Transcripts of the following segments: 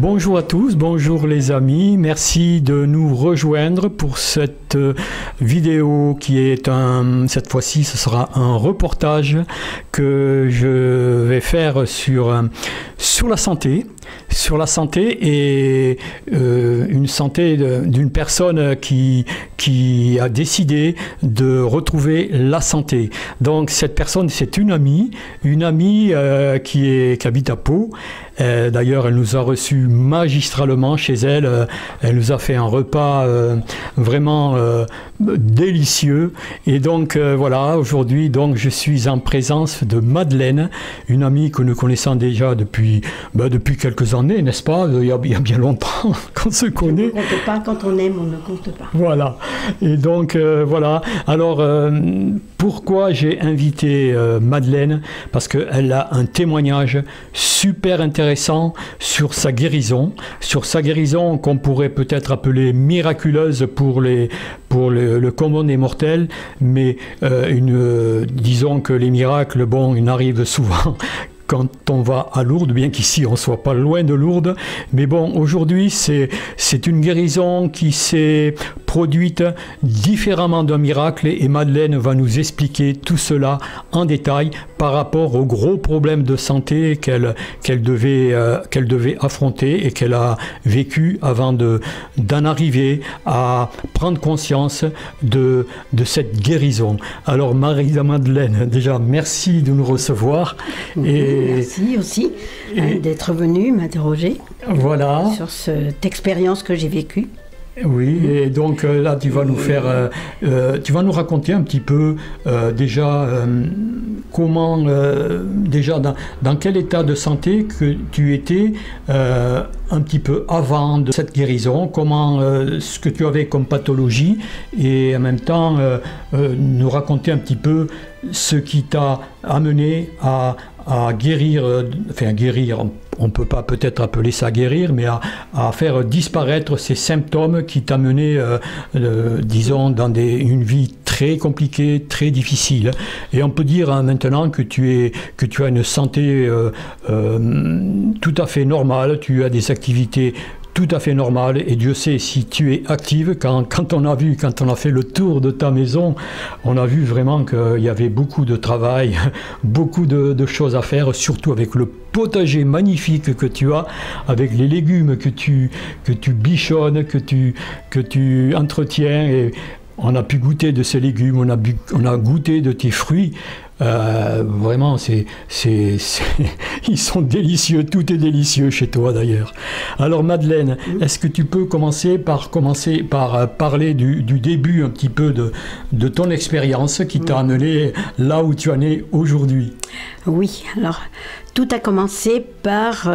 Bonjour à tous, bonjour les amis, merci de nous rejoindre pour cette vidéo qui est cette fois-ci ce sera un reportage que je vais faire sur la santé. Sur la santé et une santé d'une personne qui a décidé de retrouver la santé. Donc cette personne, c'est une amie qui habite à Pau. D'ailleurs, elle nous a reçus magistralement chez elle. Elle nous a fait un repas vraiment délicieux. Et donc voilà, aujourd'hui, donc je suis en présence de Madeleine, une amie que nous connaissons déjà depuis quelques années, n'est-ce pas? Il y a bien longtemps qu'on se connaît. On ne compte pas, quand on aime, on ne compte pas. Voilà. Et donc voilà. Alors pourquoi j'ai invité Madeleine? Parce qu'elle a un témoignage super intéressant sur sa guérison qu'on pourrait peut-être appeler miraculeuse pour le commun des mortels, mais disons que les miracles, bon, ils arrivent souvent quand on va à Lourdes, bien qu'ici on ne soit pas loin de Lourdes. Mais bon, aujourd'hui, c'est une guérison qui s'est produite différemment d'un miracle et Madeleine va nous expliquer tout cela en détail par rapport aux gros problèmes de santé qu'elle devait affronter et qu'elle a vécu avant d'en arriver à prendre conscience de cette guérison. Alors Marie-Madeleine, déjà merci de nous recevoir. Merci aussi d'être venu m'interroger sur cette expérience que j'ai vécue. Oui, et donc là tu vas nous faire, tu vas nous raconter un petit peu comment, dans quel état de santé que tu étais un petit peu avant de cette guérison, comment, ce que tu avais comme pathologie, et en même temps nous raconter un petit peu ce qui t'a amené à guérir, on ne peut pas peut-être appeler ça guérir, mais à faire disparaître ces symptômes qui t'amenaient, disons, dans une vie très compliquée, très difficile. Et on peut dire maintenant que tu as une santé tout à fait normale, tu as des activités tout à fait normal, et Dieu sait si tu es active. Quand on a fait le tour de ta maison, on a vu vraiment qu'il y avait beaucoup de travail, beaucoup de choses à faire, surtout avec le potager magnifique que tu as, avec les légumes que tu bichonnes, que tu entretiens, et on a pu goûter de ces légumes, on a goûté de tes fruits. Vraiment, ils sont délicieux, tout est délicieux chez toi d'ailleurs. Alors Madeleine, est-ce que tu peux commencer par parler du début un petit peu de ton expérience qui t'a amené là où tu en es aujourd'hui? Oui, alors tout a commencé par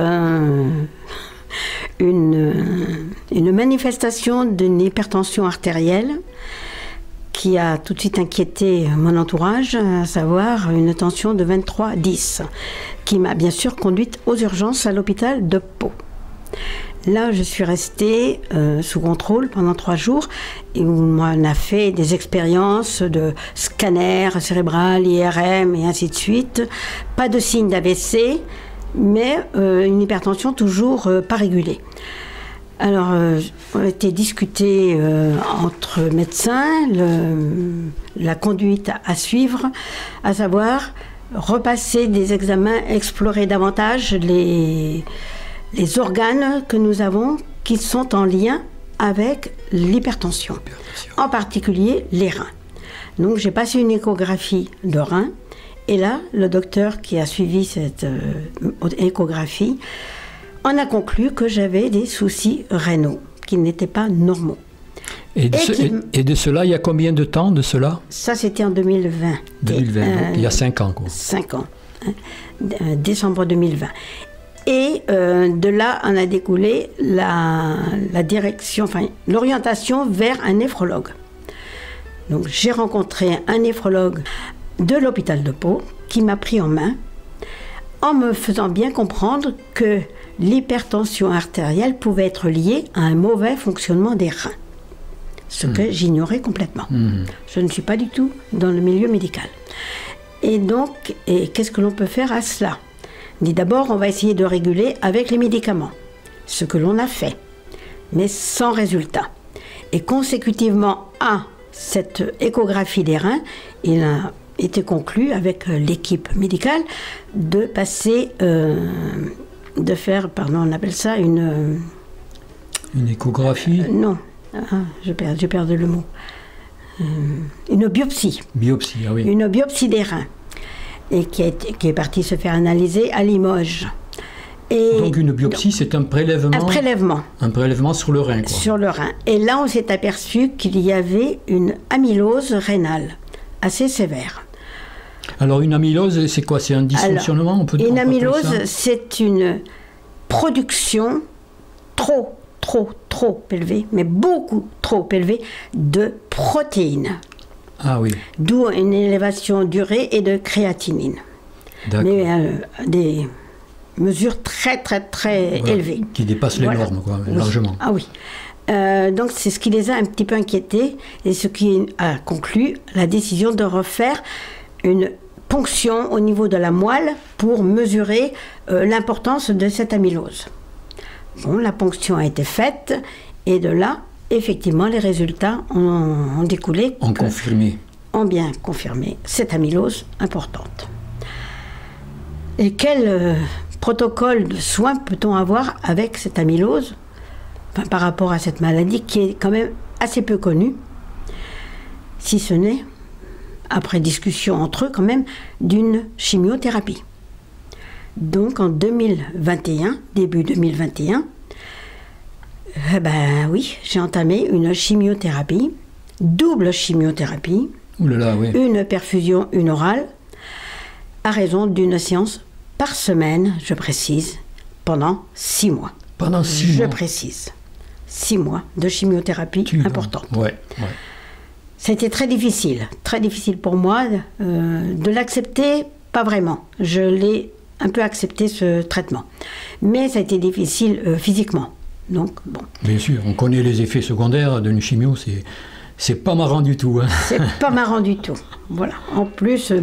une manifestation d'une hypertension artérielle qui a tout de suite inquiété mon entourage, à savoir une tension de 23/10, qui m'a bien sûr conduite aux urgences à l'hôpital de Pau. Là, je suis restée sous contrôle pendant 3 jours, et on a fait des expériences de scanner cérébral, IRM et ainsi de suite. Pas de signe d'AVC, mais une hypertension toujours pas régulée. Alors, on a été discuté entre médecins, la conduite à suivre, à savoir repasser des examens, explorer davantage les organes que nous avons qui sont en lien avec l'hypertension, en particulier les reins. Donc, j'ai passé une échographie de reins, et là, le docteur qui a suivi cette échographie on a conclu que j'avais des soucis rénaux qui n'étaient pas normaux. Et de cela, il y a combien de temps de cela? Ça, c'était en 2020. 2020, il y a 5 ans. Quoi. 5 ans, décembre 2020. Et de là, on a découlé la direction, enfin l'orientation vers un néphrologue. Donc j'ai rencontré un néphrologue de l'hôpital de Pau qui m'a pris en main en me faisant bien comprendre que l'hypertension artérielle pouvait être liée à un mauvais fonctionnement des reins. Ce que j'ignorais complètement. Je ne suis pas du tout dans le milieu médical. Et donc, qu'est-ce que l'on peut faire à cela? On dit d'abord, on va essayer de réguler avec les médicaments. ce que l'on a fait, mais sans résultat. Et consécutivement à cette échographie des reins, il a été conclu avec l'équipe médicale de passer, de faire, pardon, on appelle ça une échographie non, j'ai perdu le mot. Une biopsie. Biopsie, ah oui. Une biopsie des reins. Et qui est partie se faire analyser à Limoges. Et donc une biopsie, c'est un prélèvement. Un prélèvement. Un prélèvement sur le rein, quoi. Sur le rein. Et là, on s'est aperçu qu'il y avait une amylose rénale assez sévère. Alors une amylose, c'est quoi? C'est un dysfonctionnement? Alors, une amylose, c'est une production trop élevée, mais beaucoup trop élevée, de protéines. Ah oui. D'où une élévation d'urée et de créatinine. D'accord. Mais des mesures très élevées. Qui dépassent les normes, quoi, oui. Largement. Ah oui. Donc c'est ce qui les a un petit peu inquiétés et ce qui a conclu la décision de refaire une ponction au niveau de la moelle pour mesurer l'importance de cette amylose. Bon, la ponction a été faite et de là, effectivement, les résultats ont découlé. Ont bien confirmé cette amylose importante. Et quel protocole de soins peut-on avoir avec cette amylose, enfin, par rapport à cette maladie qui est quand même assez peu connue, si ce n'est, après discussion entre eux quand même, d'une chimiothérapie. Donc en 2021, début 2021, oui, j'ai entamé une chimiothérapie, double chimiothérapie, oulala, oui. Une perfusion, une orale, à raison d'une séance par semaine, je précise, pendant 6 mois. Pendant 6 mois. Je précise. 6 mois de chimiothérapie importante. Ouais. C'était très difficile pour moi de l'accepter, pas vraiment. Je l'ai un peu accepté ce traitement. Mais ça a été difficile physiquement. Donc, bon. Bien sûr, on connaît les effets secondaires d'une chimio, c'est pas marrant du tout. Hein. C'est pas marrant du tout. Voilà. En plus,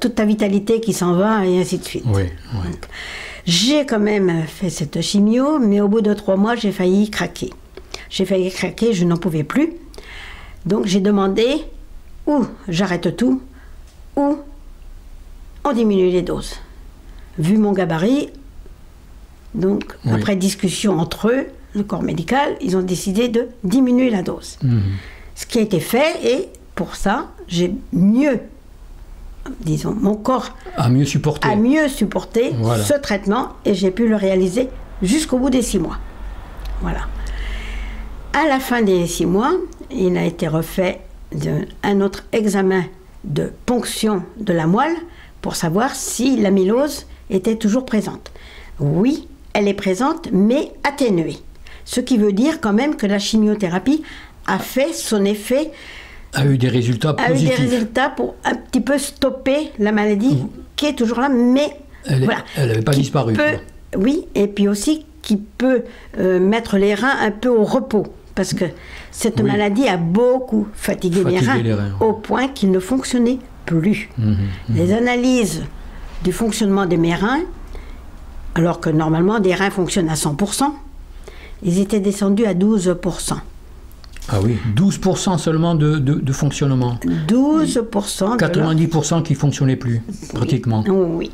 toute ta vitalité qui s'en va et ainsi de suite. Oui. Donc, j'ai quand même fait cette chimio, mais au bout de 3 mois, j'ai failli craquer. Je n'en pouvais plus. Donc j'ai demandé ou j'arrête tout, ou on diminue les doses. Vu mon gabarit, donc après discussion entre eux, le corps médical, ils ont décidé de diminuer la dose. Ce qui a été fait, et pour ça, j'ai mieux, disons, mon corps a mieux supporté voilà. Ce traitement, et j'ai pu le réaliser jusqu'au bout des 6 mois. Voilà. À la fin des 6 mois, il a été refait un autre examen de ponction de la moelle pour savoir si l'amylose était toujours présente. Oui, elle est présente, mais atténuée. Ce qui veut dire quand même que la chimiothérapie a fait son effet. A eu des résultats positifs. A eu des résultats pour un petit peu stopper la maladie qui est toujours là, mais elle n'avait pas disparu. Oui, et puis aussi qui peut mettre les reins un peu au repos. Parce que cette maladie a beaucoup fatigué mes reins, au point qu'ils ne fonctionnaient plus. Les analyses du fonctionnement de mes reins, alors que normalement des reins fonctionnent à 100%, ils étaient descendus à 12%. Ah oui, 12% seulement de fonctionnement. 12%. 90% qui ne fonctionnaient plus, pratiquement. Oui.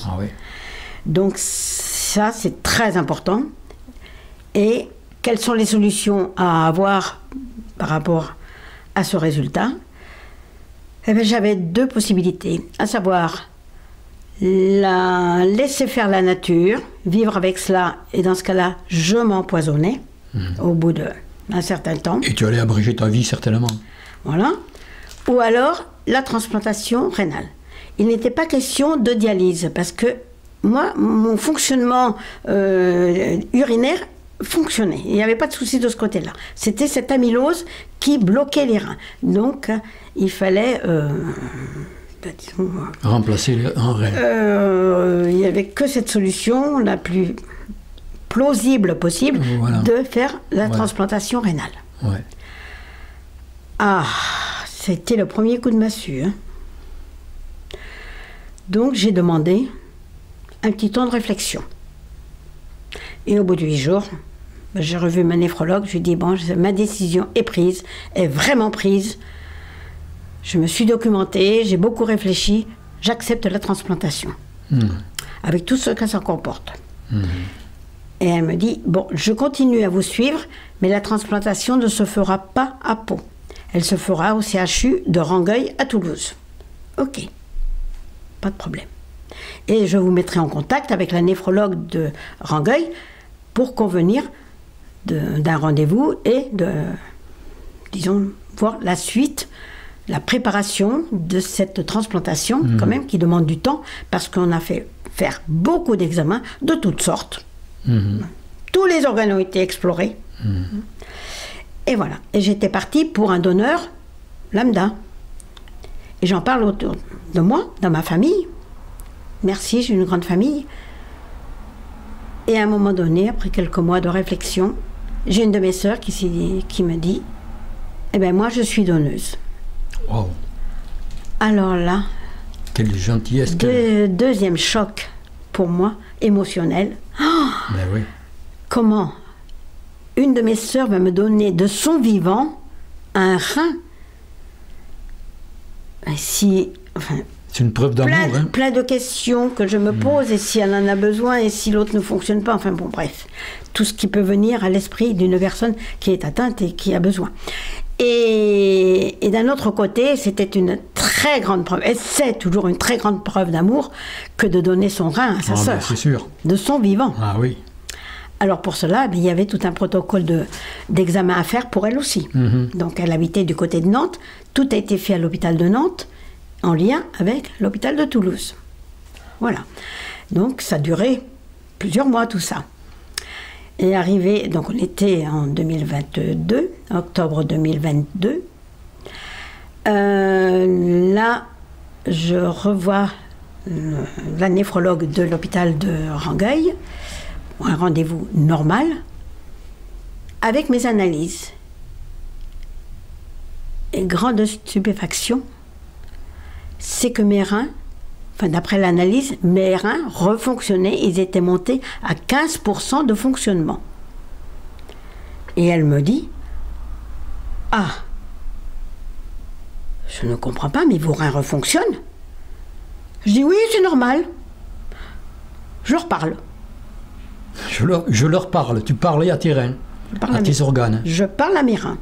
Ah oui. Donc ça, c'est très important. Et quelles sont les solutions à avoir par rapport à ce résultat? Eh bien, j'avais 2 possibilités, à savoir laisser faire la nature, vivre avec cela, et dans ce cas-là, je m'empoisonnais au bout d'un certain temps. Et tu allais abréger ta vie, certainement. Voilà. Ou alors, la transplantation rénale. Il n'était pas question de dialyse, parce que moi, mon fonctionnement urinaire fonctionnait. Il n'y avait pas de souci de ce côté-là. C'était cette amylose qui bloquait les reins. Donc, il fallait... remplacer un rein. Il n'y avait que cette solution la plus plausible possible de faire la transplantation rénale. Ouais. Ah, c'était le premier coup de massue. Hein. Donc, j'ai demandé un petit temps de réflexion. Et au bout de 8 jours, j'ai revu ma néphrologue. Je lui ai dit, bon, ma décision est prise, est vraiment prise. Je me suis documentée, j'ai beaucoup réfléchi. J'accepte la transplantation. Avec tout ce que ça comporte. Et elle me dit, bon, je continue à vous suivre, mais la transplantation ne se fera pas à Pau. Elle se fera au CHU de Rangueil à Toulouse. Ok, pas de problème. Et je vous mettrai en contact avec la néphrologue de Rangueil pour convenir d'un rendez-vous et de, disons, voir la suite, la préparation de cette transplantation, quand même, qui demande du temps, parce qu'on a fait faire beaucoup d'examens de toutes sortes. Tous les organes ont été explorés. Et voilà. Et j'étais partie pour un donneur lambda. Et j'en parle autour de moi, dans ma famille. Merci, j'ai une grande famille. Et à un moment donné, après quelques mois de réflexion, j'ai une de mes sœurs qui me dit, eh bien moi je suis donneuse. Wow. Alors là, quelle gentillesse. Deuxième choc pour moi, émotionnel. Oh, ben oui. Comment une de mes sœurs va me donner de son vivant un rein? Si, enfin, c'est une preuve d'amour. Plein de questions que je me pose, et si elle en a besoin, et si l'autre ne fonctionne pas, enfin bon, bref. Tout ce qui peut venir à l'esprit d'une personne qui est atteinte et qui a besoin. Et d'un autre côté, c'était une très grande preuve, et c'est toujours une très grande preuve d'amour, que de donner son rein à sa sœur. C'est sûr. De son vivant. Ah oui. Alors pour cela, il y avait tout un protocole d'examen à faire pour elle aussi. Donc elle habitait du côté de Nantes. Tout a été fait à l'hôpital de Nantes, en lien avec l'hôpital de Toulouse. Voilà. Donc ça durait plusieurs mois tout ça. Et arrivé, donc on était en 2022, octobre 2022. Là, je revois la néphrologue de l'hôpital de Rangueil, un rendez-vous normal, avec mes analyses. Et grande stupéfaction, c'est que mes reins, enfin d'après l'analyse, mes reins refonctionnaient, ils étaient montés à 15% de fonctionnement. Et elle me dit, ah, je ne comprends pas, mais vos reins refonctionnent? Je dis oui, c'est normal. Je leur parle. Je leur parle. Tu parlais à tes reins, à tes organes. Je parle à mes reins.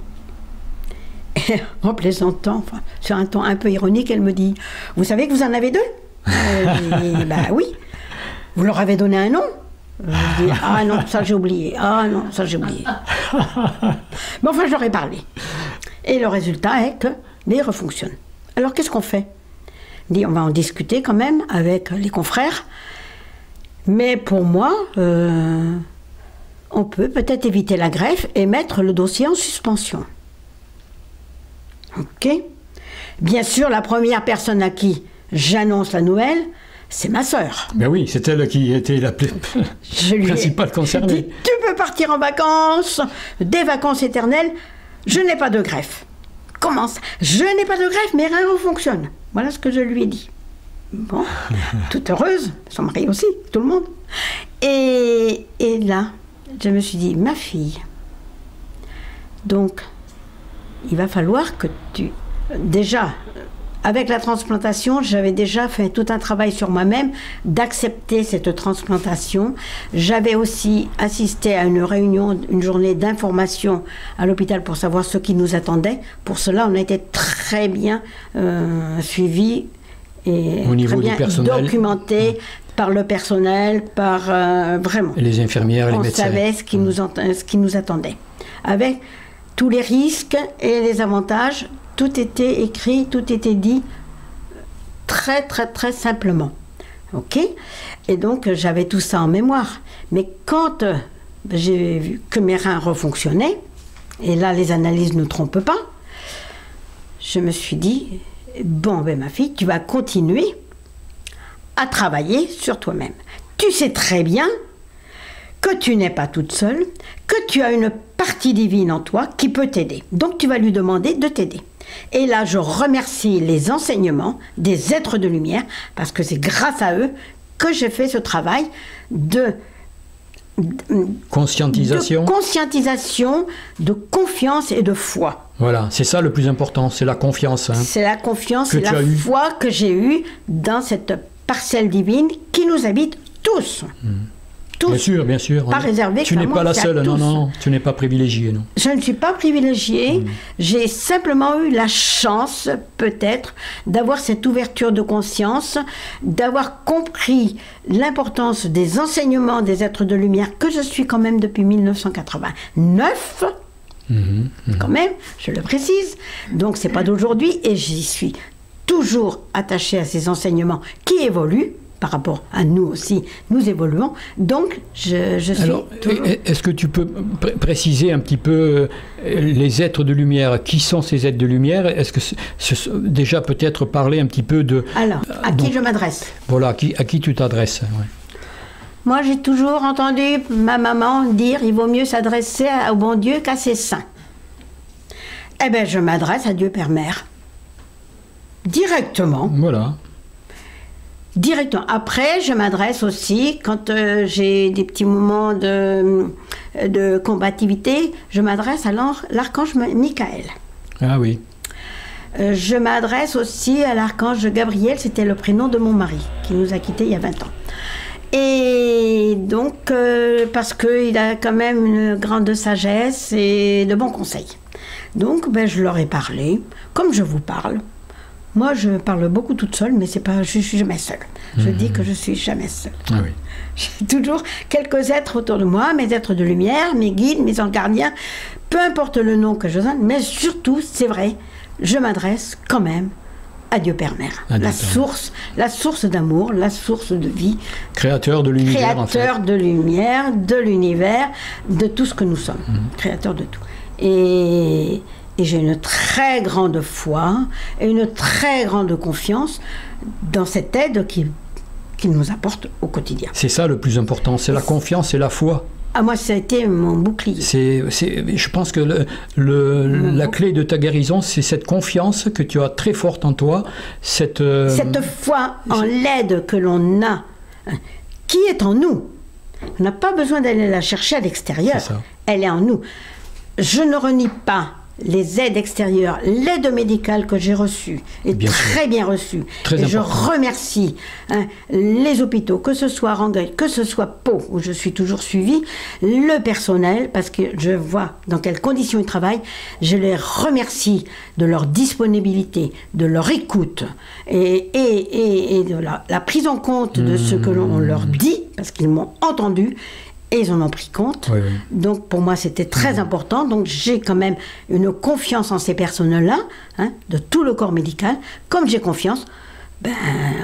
Et en plaisantant, enfin, sur un ton un peu ironique, elle me dit, vous savez que vous en avez deux? Je dis, bah oui. Vous leur avez donné un nom? Je dis, ah non, ça j'ai oublié. Ah non, ça j'ai oublié. Mais enfin, je leur ai parlé. Et le résultat est que les refonctionnent. Alors qu'est-ce qu'on fait? Dit, on va en discuter quand même avec les confrères. Mais pour moi, on peut peut-être éviter la greffe et mettre le dossier en suspension. Ok. Bien sûr, la première personne à qui j'annonce la nouvelle, c'est ma sœur. Ben oui, c'est elle qui était la principale concernée. Dit, tu peux partir en vacances, des vacances éternelles, je n'ai pas de greffe. Comment ça? Je n'ai pas de greffe, mes reins fonctionnent. Voilà ce que je lui ai dit. Bon, toute heureuse, son mari aussi, tout le monde. Et là, je me suis dit, ma fille, donc, il va falloir que tu... Déjà, avec la transplantation, j'avais déjà fait tout un travail sur moi-même d'accepter cette transplantation. J'avais aussi assisté à une réunion, une journée d'information à l'hôpital pour savoir ce qui nous attendait. Pour cela, on a été très bien suivis et au niveau très bien du personnel, documentés par le personnel, par vraiment. Et les infirmières, les médecins. On savait ce qui nous attendait. Avec tous les risques et les avantages, tout était écrit, tout était dit très très très simplement. Ok? Et donc j'avais tout ça en mémoire. Mais quand j'ai vu que mes reins refonctionnaient, et là les analyses ne trompent pas, je me suis dit, bon ben ma fille, tu vas continuer à travailler sur toi-même. Tu sais très bien que tu n'es pas toute seule, que tu as une partie divine en toi qui peut t'aider. Donc tu vas lui demander de t'aider. Et là, je remercie les enseignements des êtres de lumière, parce que c'est grâce à eux que j'ai fait ce travail de Conscientisation. De conscientisation, de confiance et de foi. Voilà, c'est ça le plus important, c'est la confiance. Hein, c'est la confiance et la foi que j'ai eue dans cette parcelle divine qui nous habite tous. Tous. Bien sûr. Pas réservé tu n'es pas la seule, non, tu n'es pas privilégiée. Non. Je ne suis pas privilégiée, j'ai simplement eu la chance, peut-être, d'avoir cette ouverture de conscience, d'avoir compris l'importance des enseignements des êtres de lumière, que je suis quand même depuis 1989, quand même, je le précise, donc c'est pas d'aujourd'hui, et j'y suis toujours attachée à ces enseignements qui évoluent. Par rapport à nous aussi, nous évoluons. Donc, je suis... Alors, est-ce que tu peux préciser un petit peu les êtres de lumière? Qui sont ces êtres de lumière? Est-ce que déjà peut-être parler un petit peu de... Alors, à qui je m'adresse? Voilà, à qui tu t'adresses? Ouais. Moi, j'ai toujours entendu ma maman dire il vaut mieux s'adresser au bon Dieu qu'à ses saints. Eh bien, je m'adresse à Dieu Père Mère. Directement. Voilà. Directement. Après, je m'adresse aussi, quand j'ai des petits moments de combativité, je m'adresse à l'archange Michael. Ah oui. Je m'adresse aussi à l'archange Gabriel, c'était le prénom de mon mari, qui nous a quittés il y a 20 ans. Et donc, parce qu'il a quand même une grande sagesse et de bons conseils. Donc, je leur ai parlé, comme je vous parle. Moi, je parle beaucoup toute seule, mais c'est pas, je suis jamais seule. Je dis que je suis jamais seule. Ah oui. J'ai toujours quelques êtres autour de moi, mes êtres de lumière, mes guides, mes anges gardiens, peu importe le nom que je donne, mais surtout, c'est vrai, je m'adresse quand même à Dieu Père Mère. La source d'amour, la source de vie. Créateur de l'univers, Créateur de lumière, de l'univers, de tout ce que nous sommes. Créateur de tout. Et j'ai une très grande foi et une très grande confiance dans cette aide qu'il nous apporte au quotidien. C'est ça le plus important, c'est la confiance et la foi. Ah, moi, ça a été mon bouclier. Je pense que la clé de ta guérison, c'est cette confiance que tu as très forte en toi. Cette foi en l'aide que l'on a, qui est en nous. On n'a pas besoin d'aller la chercher à l'extérieur. Elle est en nous. Je ne renie pas les aides extérieures, l'aide médicale que j'ai reçue, est très bien reçue. Et je remercie les hôpitaux, que ce soit Rangueil, que ce soit Pau, où je suis toujours suivie, le personnel, parce que je vois dans quelles conditions ils travaillent, je les remercie de leur disponibilité, de leur écoute, et de la prise en compte de ce que l'on leur dit, parce qu'ils m'ont entendu, et ils en ont pris compte. Oui. Donc pour moi c'était très important. Donc j'ai quand même une confiance en ces personnes-là, de tout le corps médical, comme j'ai confiance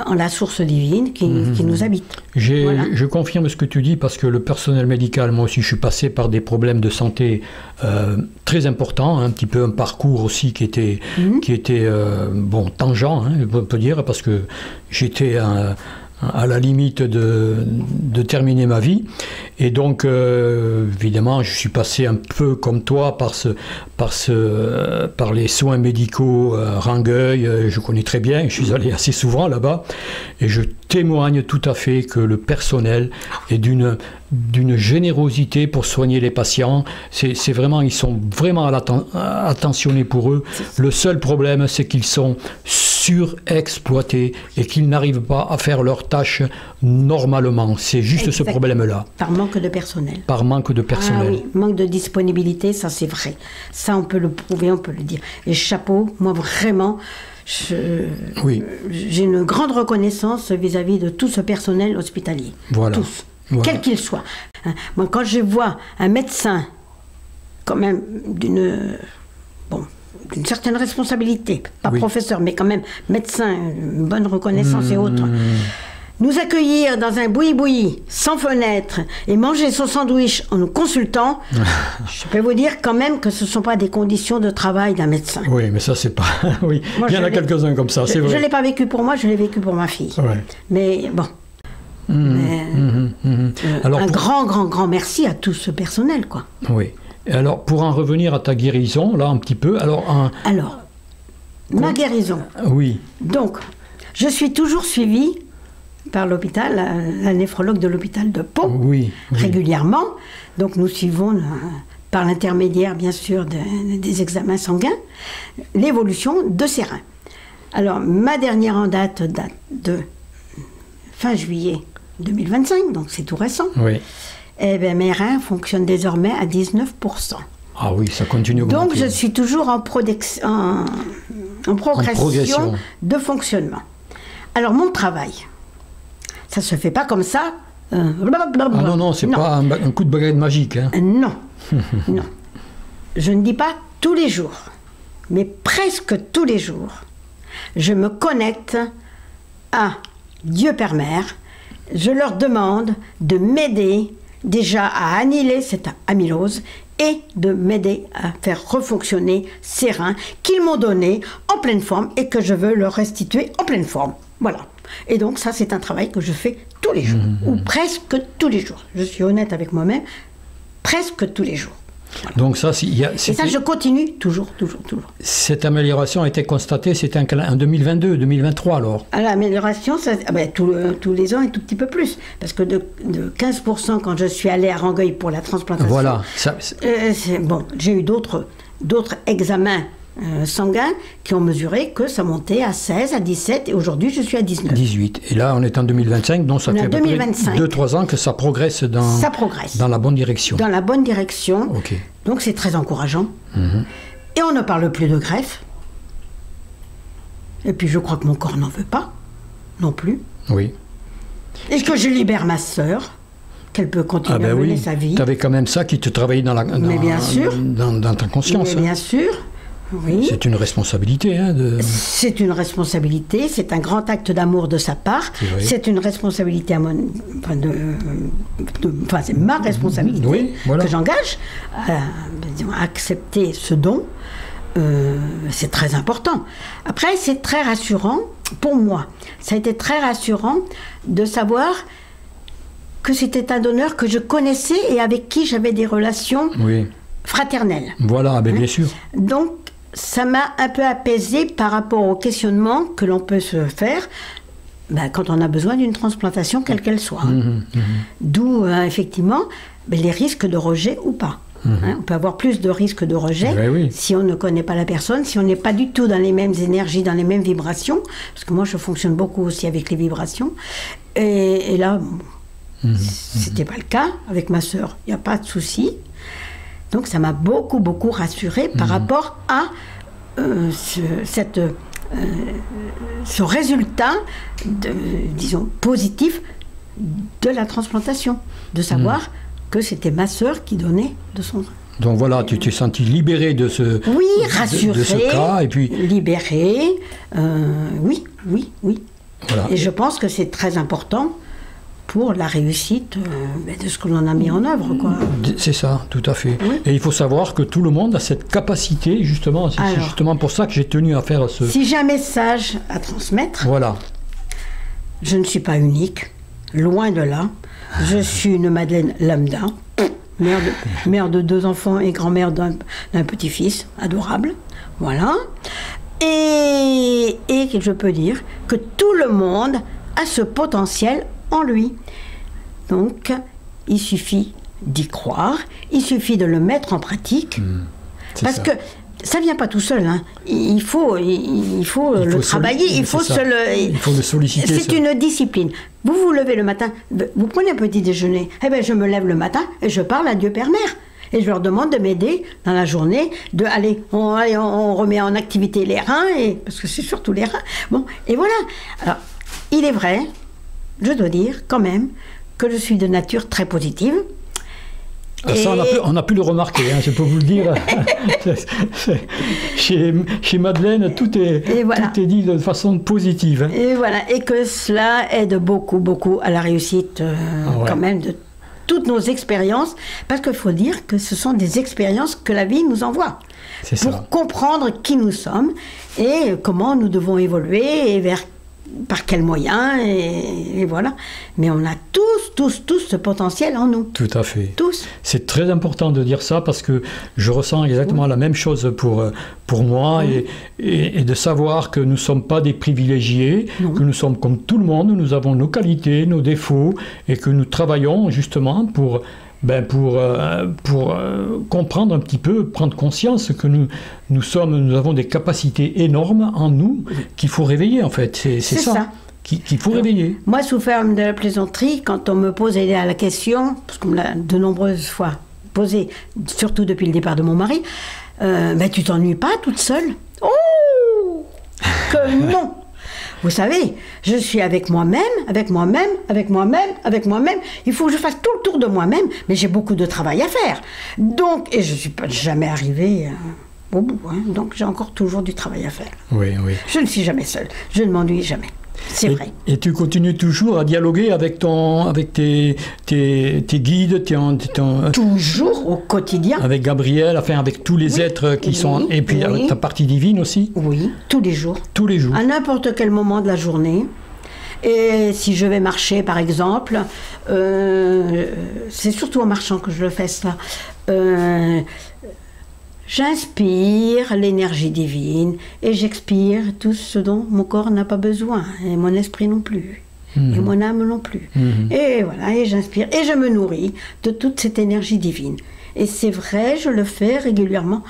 en la source divine qui nous habite. Je confirme ce que tu dis parce que le personnel médical, moi aussi je suis passé par des problèmes de santé très importants, un petit peu un parcours aussi qui était tangent, on peut dire, parce que j'étais à la limite de terminer ma vie. Et donc, évidemment, je suis passé un peu comme toi par les soins médicaux Rangueil. Je connais très bien, je suis allé assez souvent là-bas. Et je témoigne tout à fait que le personnel est d'une générosité pour soigner les patients. C'est vraiment, ils sont vraiment attentionnés pour eux. Le seul problème, c'est qu'ils sont surexploités et qu'ils n'arrivent pas à faire leurs tâches normalement. C'est juste ce problème-là. Par manque de personnel. Par manque de personnel. Ah oui, manque de disponibilité, ça c'est vrai. Ça on peut le prouver, on peut le dire. Et chapeau, moi vraiment, j'ai une grande reconnaissance vis-à- d'une de tout ce personnel hospitalier. Voilà. Tous. Quel qu'il soit. Moi, quand je vois un médecin, quand même d'une certaine responsabilité, pas professeur, mais quand même médecin, une bonne reconnaissance et autres, nous accueillir dans un boui-boui, sans fenêtre, et manger son sandwich en nous consultant, je peux vous dire quand même que ce ne sont pas des conditions de travail d'un médecin. Oui, mais ça, c'est pas... oui, moi, il y en a quelques-uns comme ça, c'est vrai. Je ne l'ai pas vécu pour moi, je l'ai vécu pour ma fille. Ouais. Mais bon... Alors, un grand merci à tout ce personnel, quoi. Oui. Et alors, pour en revenir à ta guérison, là, un petit peu, ma guérison. Oui. Donc, je suis toujours suivie par l'hôpital, la néphrologue de l'hôpital de Pau, Oui, oui. régulièrement. Donc nous suivons, par l'intermédiaire bien sûr des examens sanguins, l'évolution de ces reins. Alors ma dernière en date de fin juillet 2025, donc c'est tout récent. Oui. Eh bien, mes reins fonctionnent désormais à 19%. Ah oui, ça continue à augmenter. Donc je suis toujours en progression de fonctionnement. Alors mon travail, ça se fait pas comme ça. Ah non, c'est pas un coup de baguette magique. Hein. Non, non. Je ne dis pas tous les jours, mais presque tous les jours, je me connecte à Dieu Père Mère. Je leur demande de m'aider déjà à annihiler cette amylose et de m'aider à faire refonctionner ces reins qu'ils m'ont donnés en pleine forme et que je veux leur restituer en pleine forme. Voilà. Et donc ça, c'est un travail que je fais tous les jours, ou presque tous les jours. Je suis honnête avec moi-même, presque tous les jours. Voilà. Donc ça, et ça, je continue toujours. Cette amélioration a été constatée, c'était en 2022, 2023 alors. L'amélioration, tous les ans, un tout petit peu plus. Parce que de 15% quand je suis allée à Rangueil pour la transplantation. Voilà. Bon, j'ai eu d'autres examens sanguins qui ont mesuré que ça montait à 16, à 17, et aujourd'hui je suis à 19. 18. Et là, on est en 2025, donc ça fait à peu près 2-3 ans que ça progresse dans la bonne direction. Dans la bonne direction. Okay. Donc c'est très encourageant. Et on ne parle plus de greffe. Et puis je crois que mon corps n'en veut pas, non plus. Oui. Et que je libère ma sœur, qu'elle peut continuer à mener sa vie. Tu avais quand même ça qui te travaillait dans ta conscience. Mais bien sûr. Oui. C'est une responsabilité. C'est une responsabilité, c'est un grand acte d'amour de sa part. C'est une responsabilité c'est ma responsabilité que j'engage à accepter ce don. C'est très important. Après, c'est très rassurant pour moi. Ça a été très rassurant de savoir que c'était un donneur que je connaissais et avec qui j'avais des relations fraternelles. Voilà, bien sûr. Donc, ça m'a un peu apaisée par rapport au questionnement que l'on peut se faire quand on a besoin d'une transplantation, quelle qu'elle soit. D'où, effectivement, les risques de rejet ou pas. On peut avoir plus de risques de rejet si on ne connaît pas la personne, si on n'est pas du tout dans les mêmes énergies, dans les mêmes vibrations, parce que moi, je fonctionne beaucoup aussi avec les vibrations. Et là, c'était pas le cas. Avec ma sœur, il n'y a pas de souci. Donc ça m'a beaucoup rassurée par rapport à ce résultat, disons, positif de la transplantation. De savoir que c'était ma sœur qui donnait de son rein. Donc voilà, tu t'es sentie libérée de ce, rassurée, de ce cas. Et puis... libérée, oui. Voilà. Et je pense que c'est très important pour la réussite de ce que l'on a mis en œuvre. C'est ça, tout à fait. Oui. Et il faut savoir que tout le monde a cette capacité, justement. C'est justement pour ça que j'ai tenu à faire ce... Si j'ai un message à transmettre, je ne suis pas unique, loin de là. Je suis une Madeleine lambda, mère de 2 enfants et grand-mère d'un petit-fils adorable. Voilà. Et je peux dire que tout le monde a ce potentiel en lui. Donc, il suffit d'y croire, il suffit de le mettre en pratique, parce que ça vient pas tout seul. Il faut le travailler, il faut le solliciter. C'est une discipline. Vous vous levez le matin, vous prenez un petit déjeuner. Eh bien, je me lève le matin et je parle à Dieu Père Mère. Et je leur demande de m'aider dans la journée, on remet en activité les reins, parce que c'est surtout les reins. Bon, et voilà. Alors, il est vrai, je dois dire quand même, que je suis de nature très positive. Ça, on a pu le remarquer, je peux vous le dire. Chez Madeleine, tout est dit de façon positive. Et voilà, et que cela aide beaucoup à la réussite quand même de toutes nos expériences, parce qu'il faut dire que ce sont des expériences que la vie nous envoie. Pour comprendre qui nous sommes et comment nous devons évoluer et vers par quels moyens, et voilà. Mais on a tous ce potentiel en nous. Tout à fait. Tous. C'est très important de dire ça parce que je ressens exactement la même chose pour moi et de savoir que nous ne sommes pas des privilégiés, que nous sommes comme tout le monde, nous avons nos qualités, nos défauts et que nous travaillons justement pour comprendre un petit peu, prendre conscience que nous avons des capacités énormes en nous qu'il faut réveiller en fait. C'est ça. Qu'il faut réveiller. Moi, sous forme de la plaisanterie, quand on me pose la question, parce qu'on me l'a de nombreuses fois posé, surtout depuis le départ de mon mari, tu t'ennuies pas toute seule? Oh que non. Vous savez, je suis avec moi-même. Il faut que je fasse tout le tour de moi-même, mais j'ai beaucoup de travail à faire. Donc, et je ne suis pas jamais arrivée au bout, donc j'ai encore toujours du travail à faire. Oui. Je ne suis jamais seule, je ne m'ennuie jamais. C'est vrai. Et tu continues toujours à dialoguer avec tes guides, toujours au quotidien. Avec Gabriel, enfin avec tous les êtres qui sont... Et puis avec ta partie divine aussi. Oui, tous les jours. Tous les jours. À n'importe quel moment de la journée. Et si je vais marcher, par exemple, c'est surtout en marchant que je le fais, cela. J'inspire l'énergie divine et j'expire tout ce dont mon corps n'a pas besoin, et mon esprit non plus, et mon âme non plus. Et voilà, et j'inspire, et je me nourris de toute cette énergie divine. Et c'est vrai, je le fais régulièrement.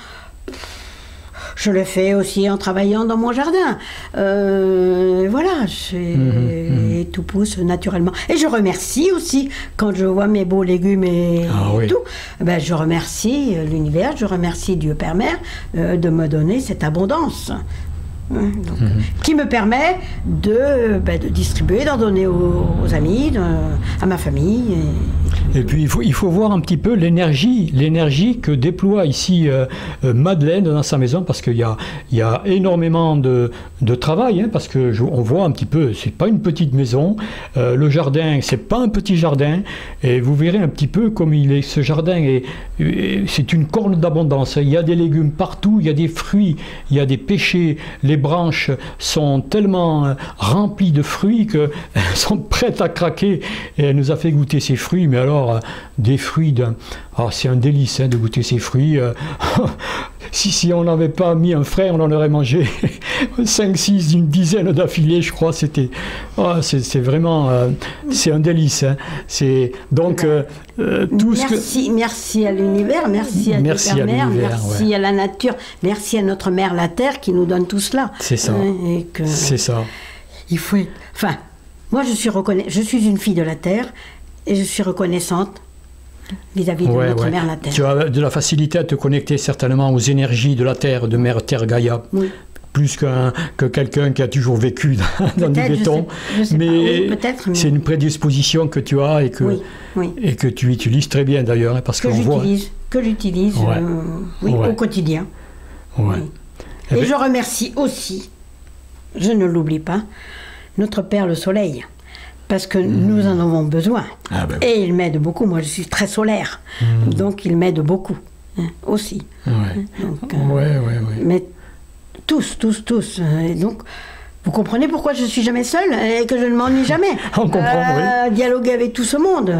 Je le fais aussi en travaillant dans mon jardin. Voilà, et tout pousse naturellement. Et je remercie aussi, quand je vois mes beaux légumes et tout, je remercie l'univers, je remercie Dieu Père Mère de me donner cette abondance. Donc, qui me permet de distribuer, d'en donner aux amis, à ma famille. Et puis il faut voir un petit peu l'énergie que déploie ici Madeleine dans sa maison, parce qu'il y a énormément de travail, parce que on voit un petit peu, c'est pas une petite maison, le jardin c'est pas un petit jardin, et vous verrez un petit peu comme ce jardin c'est une corne d'abondance. Il y a des légumes partout, il y a des fruits, il y a des pêchers, les branches sont tellement remplies de fruits qu'elles sont prêtes à craquer, et elle nous a fait goûter ces fruits, mais alors des fruits c'est un délice de goûter ces fruits. Si on n'avait pas mis un frais, on en aurait mangé 5, 6, une dizaine d'affilée, je crois. C'est vraiment c'est un délice. Donc merci à l'univers, merci à Dieu Père, merci à la nature, merci à notre mère la terre qui nous donne tout cela. C'est ça. C'est ça. Il faut moi je suis une fille de la terre et je suis reconnaissante vis-à-vis de notre mère la terre. Tu as de la facilité à te connecter certainement aux énergies de la terre, de mère terre Gaïa. Oui. Plus que quelqu'un qui a toujours vécu dans du béton. Je sais mais peut-être. C'est une prédisposition que tu as et que tu utilises très bien d'ailleurs. Parce que j'utilise au quotidien. Ouais. Oui. Et je remercie aussi, je ne l'oublie pas, notre Père le Soleil. Parce que nous en avons besoin. Et il m'aide beaucoup. Moi, je suis très solaire. Donc, il m'aide beaucoup. Aussi. Mais tous. Et donc, vous comprenez pourquoi je ne suis jamais seule et que je ne m'ennuie jamais. On comprend, dialoguer avec tout ce monde,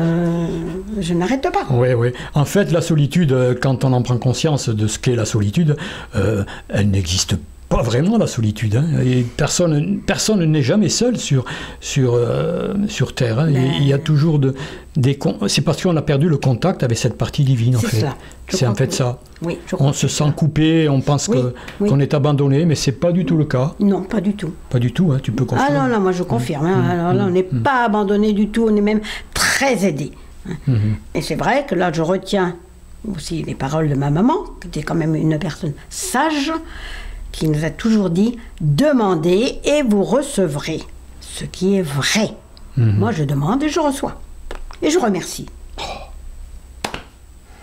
je n'arrête pas. Oui. En fait, la solitude, quand on en prend conscience de ce qu'est la solitude, elle n'existe pas vraiment, la solitude. Et personne n'est jamais seul sur Terre. Il y a toujours c'est parce qu'on a perdu le contact avec cette partie divine, en fait. C'est en fait ça. Oui, on se sent coupé, on pense qu'on est abandonné, mais c'est pas du tout le cas. Non, pas du tout. Pas du tout, tu peux confirmer. Ah non, moi je confirme. Alors là, on n'est pas abandonné du tout, on est même très aidé. Et c'est vrai que là, je retiens aussi les paroles de ma maman, qui était quand même une personne sage, qui nous a toujours dit « Demandez et vous recevrez », ce qui est vrai. Moi, je demande et je reçois. Et je remercie.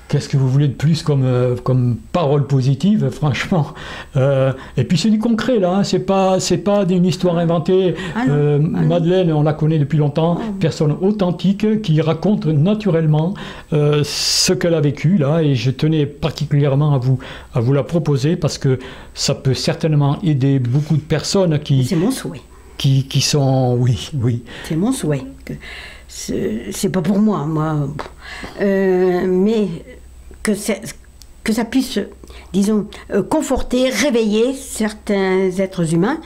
Qu'est-ce que vous voulez de plus comme parole positive, franchement. Et puis c'est du concret, là. C'est pas une histoire inventée. Madeleine, on la connaît depuis longtemps. Personne authentique qui raconte naturellement ce qu'elle a vécu, là. Et je tenais particulièrement à vous la proposer parce que ça peut certainement aider beaucoup de personnes C'est mon souhait. qui sont... Oui, oui. C'est mon souhait. C'est pas pour moi, mais que ça puisse, disons, conforter, réveiller certains êtres humains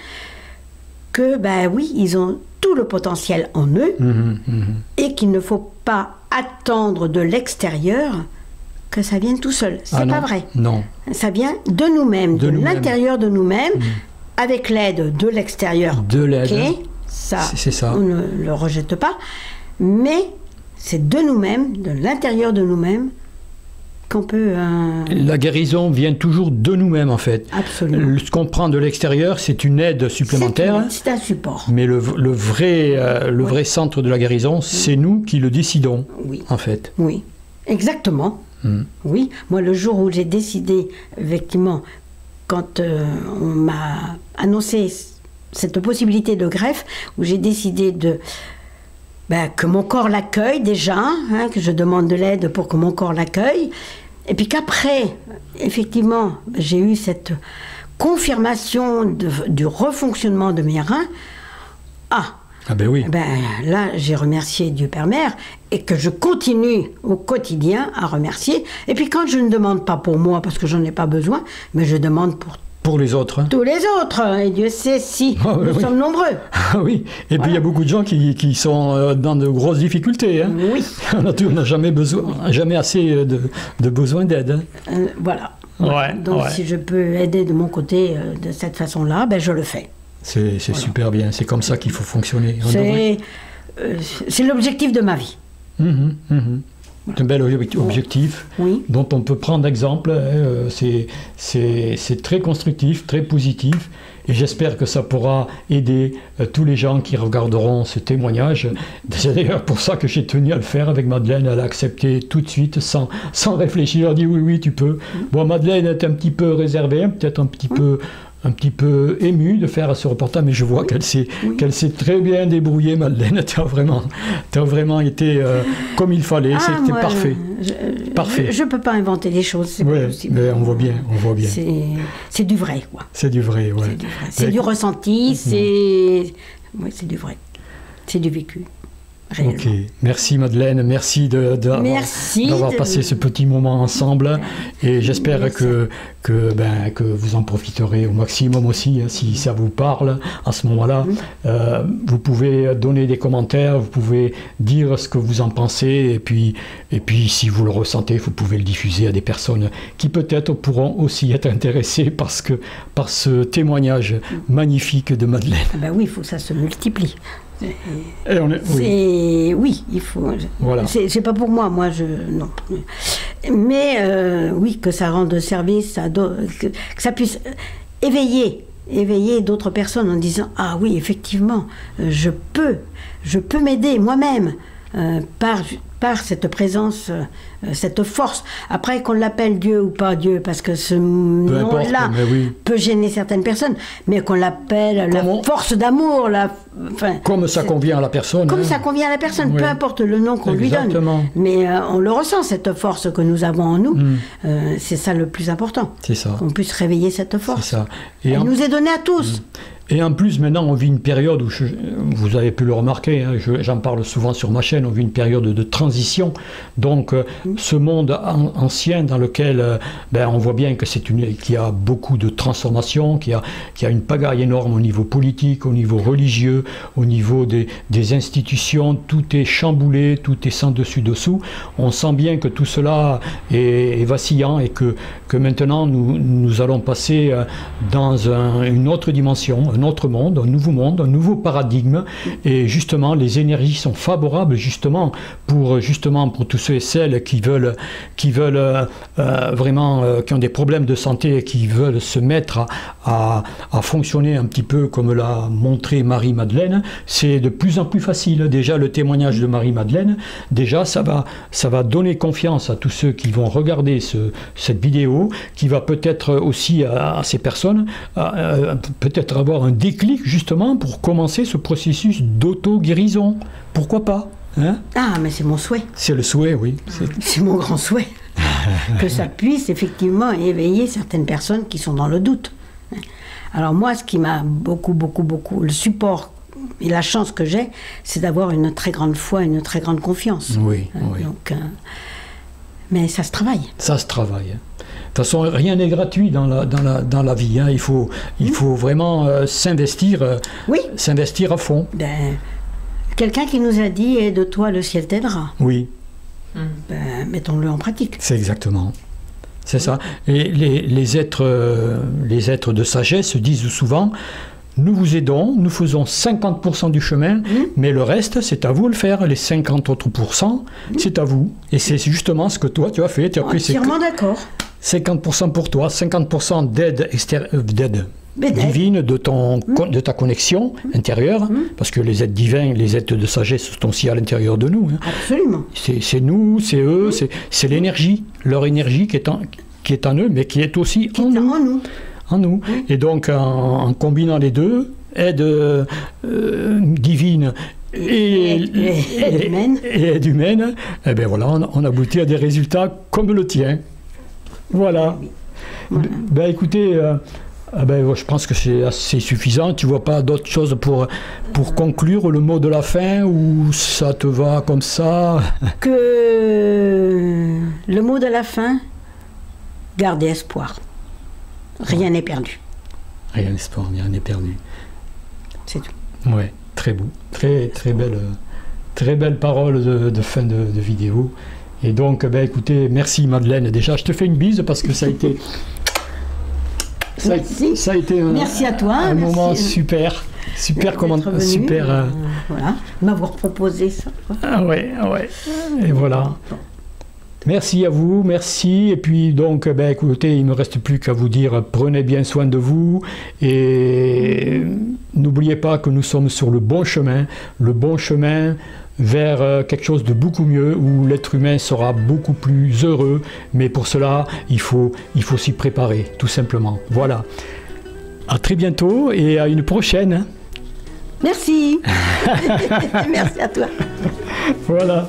que, ben oui, ils ont tout le potentiel en eux et qu'il ne faut pas attendre de l'extérieur que ça vienne tout seul. C'est pas vrai. Non. Ça vient de nous-mêmes, de l'intérieur de nous-mêmes, avec l'aide de l'extérieur. De l'aide. Okay, ça, c'est ça. On ne le rejette pas. Mais c'est de nous-mêmes, de l'intérieur de nous-mêmes, qu'on peut... La guérison vient toujours de nous-mêmes, en fait. Absolument. Ce qu'on prend de l'extérieur, c'est une aide supplémentaire. C'est un support. Mais le vrai centre de la guérison, c'est nous qui le décidons, en fait. Oui, exactement. Oui, moi, le jour où j'ai décidé, effectivement, quand on m'a annoncé cette possibilité de greffe, où j'ai décidé que mon corps l'accueille déjà, que je demande de l'aide pour que mon corps l'accueille, et puis qu'après, effectivement, j'ai eu cette confirmation du refonctionnement de mes reins. Ah ben oui. Là, j'ai remercié Dieu Père Mère et que je continue au quotidien à remercier. Et puis quand je ne demande pas pour moi, parce que j'en ai pas besoin, mais je demande pour les autres. Tous les autres. Et Dieu sait si nous sommes nombreux. Ah oui. Et puis il y a beaucoup de gens qui sont dans de grosses difficultés. Hein. Oui. On n'a jamais assez de besoin d'aide. Voilà. Ouais, donc si je peux aider de mon côté de cette façon-là, je le fais. C'est super bien, c'est comme ça qu'il faut fonctionner. C'est l'objectif de ma vie. C'est un bel objectif dont on peut prendre exemple. C'est très constructif, très positif. Et j'espère que ça pourra aider tous les gens qui regarderont ce témoignage. C'est d'ailleurs pour ça que j'ai tenu à le faire avec Madeleine. Elle a accepté tout de suite, sans réfléchir. Elle a dit oui, tu peux. Bon, Madeleine est un petit peu réservée, peut-être un petit peu émue de faire ce reportage, mais je vois qu'elle s'est très bien débrouillée, Madeleine. Tu as vraiment été comme il fallait, c'était parfait. Je ne peux pas inventer des choses, c'est pas possible. Mais on voit bien. C'est du vrai, quoi. C'est du vrai, ouais. C'est du ressenti, c'est du vrai. C'est du vécu. Réellement. Ok, merci Madeleine, merci d'avoir passé ce petit moment ensemble et j'espère que vous en profiterez au maximum aussi, si ça vous parle à ce moment-là. Vous pouvez donner des commentaires, vous pouvez dire ce que vous en pensez et puis si vous le ressentez, vous pouvez le diffuser à des personnes qui peut-être pourront aussi être intéressées par ce témoignage magnifique de Madeleine. Oui, il faut que ça se multiplie. Oui, il faut. Voilà. C'est pas pour moi, non. Mais oui, que ça rende service, que ça puisse éveiller d'autres personnes en disant ah oui, effectivement, je peux m'aider moi-même par cette présence, cette force. Après qu'on l'appelle Dieu ou pas Dieu, parce que ce nom-là peut gêner certaines personnes, mais qu'on l'appelle la force d'amour, comme ça convient à la personne. Comme ça convient à la personne, peu importe le nom qu'on lui donne. Mais on le ressent, cette force que nous avons en nous. C'est ça le plus important. C'est ça. Qu'on puisse réveiller cette force. C'est ça. Elle nous est donnée à tous. Et en plus, maintenant, on vit une période où, vous avez pu le remarquer, j'en parle souvent sur ma chaîne, on vit une période de transition. Donc, ce monde ancien dans lequel on voit bien qu'il y a beaucoup de transformations, qu'il y a une pagaille énorme au niveau politique, au niveau religieux, au niveau des institutions, tout est chamboulé, tout est sans dessus-dessous. On sent bien que tout cela est vacillant et que maintenant, nous allons passer dans une autre dimension, un autre monde, un nouveau paradigme, et justement les énergies sont favorables pour tous ceux et celles qui veulent vraiment, qui ont des problèmes de santé et qui veulent se mettre à fonctionner un petit peu comme l'a montré Marie-Madeleine. C'est de plus en plus facile. Déjà le témoignage de Marie-Madeleine, déjà ça va donner confiance à tous ceux qui vont regarder cette vidéo, qui va peut-être aussi à ces personnes peut-être avoir un déclic justement pour commencer ce processus d'auto-guérison. Pourquoi pas, hein? Mais c'est mon souhait. C'est le souhait, oui. C'est mon grand souhait. Que ça puisse effectivement éveiller certaines personnes qui sont dans le doute. Alors moi, ce qui m'a beaucoup, le support et la chance que j'ai, c'est d'avoir une très grande foi, une très grande confiance. Oui, oui. Donc, mais ça se travaille. Ça se travaille. De toute façon, rien n'est gratuit dans la vie. Hein. Il faut vraiment s'investir à fond. Ben, quelqu'un qui nous a dit « Aide-toi, le ciel t'aidera ». Oui. Ben, mettons-le en pratique. C'est exactement. C'est ça. Et les êtres de sagesse disent souvent « Nous vous aidons, nous faisons 50% du chemin, mais le reste, c'est à vous de le faire. Les 50 autres pourcents, c'est à vous. » Et c'est justement ce que toi, tu as fait. Tu as pris entièrement d'accord. 50% pour toi, 50% d'aide divine de ta connexion intérieure, parce que les êtres divins, les êtres de sagesse sont aussi à l'intérieur de nous. Hein. Absolument. C'est nous, c'est eux, c'est l'énergie, leur énergie qui est en eux, mais qui est aussi en nous. Et donc, en combinant les deux, aide divine et aide humaine, eh bien voilà, on aboutit à des résultats comme le tien. Voilà. Ben écoutez, je pense que c'est assez suffisant. Tu vois pas d'autre chose pour conclure le mot de la fin, ou ça te va comme ça? Que le mot de la fin, gardez espoir. Rien n'est perdu. Rien d'espoir, rien n'est perdu. C'est tout. Ouais, très beau. Très belle parole de fin de vidéo. Et donc, écoutez, merci Madeleine. Déjà, je te fais une bise parce que ça a été... Ça a été merci à toi. Un moment super. Voilà, m'avoir proposé ça. Ah ouais. Et voilà. Merci à vous, merci. Et puis donc, écoutez, il ne me reste plus qu'à vous dire, prenez bien soin de vous et n'oubliez pas que nous sommes sur le bon chemin vers quelque chose de beaucoup mieux, où l'être humain sera beaucoup plus heureux. Mais pour cela, il faut s'y préparer, tout simplement. Voilà. À très bientôt et à une prochaine. Merci. Merci à toi. Voilà.